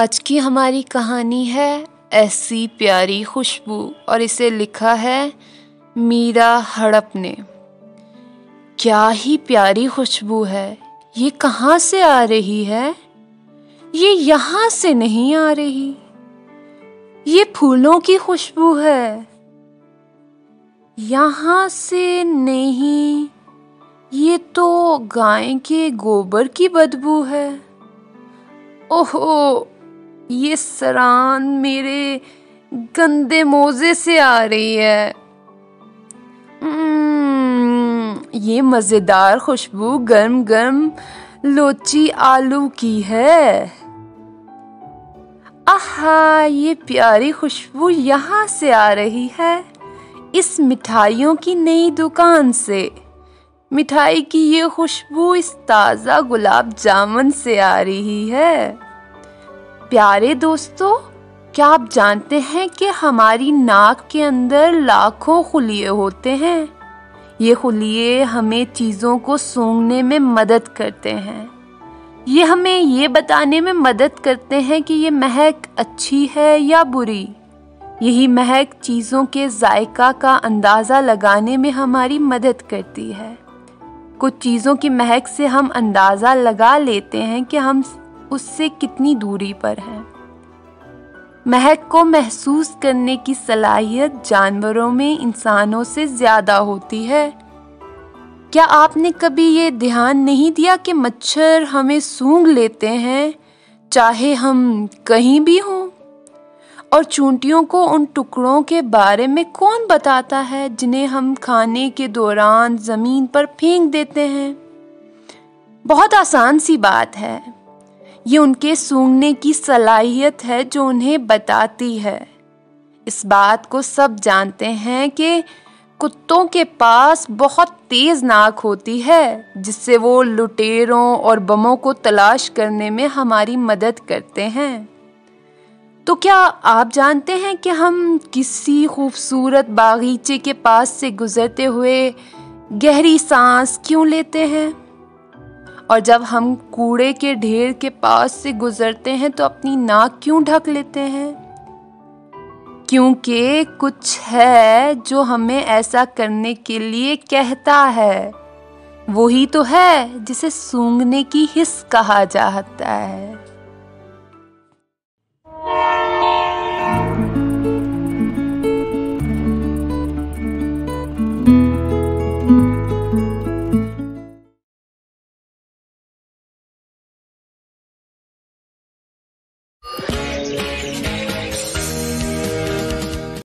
आज की हमारी कहानी है ऐसी प्यारी खुशबू और इसे लिखा है मीरा हड़प ने। क्या ही प्यारी खुशबू है, ये कहाँ से आ रही है? ये यहाँ से नहीं आ रही, ये फूलों की खुशबू है। यहाँ से नहीं, ये तो गाय के गोबर की बदबू है। ओहो, ये सरान मेरे गंदे मोजे से आ रही है। ये मजेदार खुशबू गर्म गर्म लोची आलू की है। आहा, ये प्यारी खुशबू यहाँ से आ रही है, इस मिठाइयों की नई दुकान से। मिठाई की ये खुशबू इस ताज़ा गुलाब जामुन से आ रही है। प्यारे दोस्तों, क्या आप जानते हैं कि हमारी नाक के अंदर लाखों खुलिये होते हैं। ये खुलिये हमें चीज़ों को सूंघने में मदद करते हैं। ये हमें ये बताने में मदद करते हैं कि ये महक अच्छी है या बुरी। यही महक चीज़ों के जायका का अंदाज़ा लगाने में हमारी मदद करती है। कुछ चीज़ों की महक से हम अंदाज़ा लगा लेते हैं कि हम उससे कितनी दूरी पर हैं। महक को महसूस करने की सलाहियत जानवरों में इंसानों से ज़्यादा होती है। क्या आपने कभी ये ध्यान नहीं दिया कि मच्छर हमें सूंघ लेते हैं चाहे हम कहीं भी हों? और चूंटियों को उन टुकड़ों के बारे में कौन बताता है जिन्हें हम खाने के दौरान ज़मीन पर फेंक देते हैं? बहुत आसान सी बात है, ये उनके सूंघने की सलाहियत है जो उन्हें बताती है। इस बात को सब जानते हैं कि कुत्तों के पास बहुत तेज नाक होती है जिससे वो लुटेरों और बमों को तलाश करने में हमारी मदद करते हैं। तो क्या आप जानते हैं कि हम किसी खूबसूरत बागीचे के पास से गुजरते हुए गहरी सांस क्यों लेते हैं? और जब हम कूड़े के ढेर के पास से गुजरते हैं तो अपनी नाक क्यों ढक लेते हैं? क्योंकि कुछ है जो हमें ऐसा करने के लिए कहता है। वही तो है जिसे सूंघने की हिस्स कहा जाता है।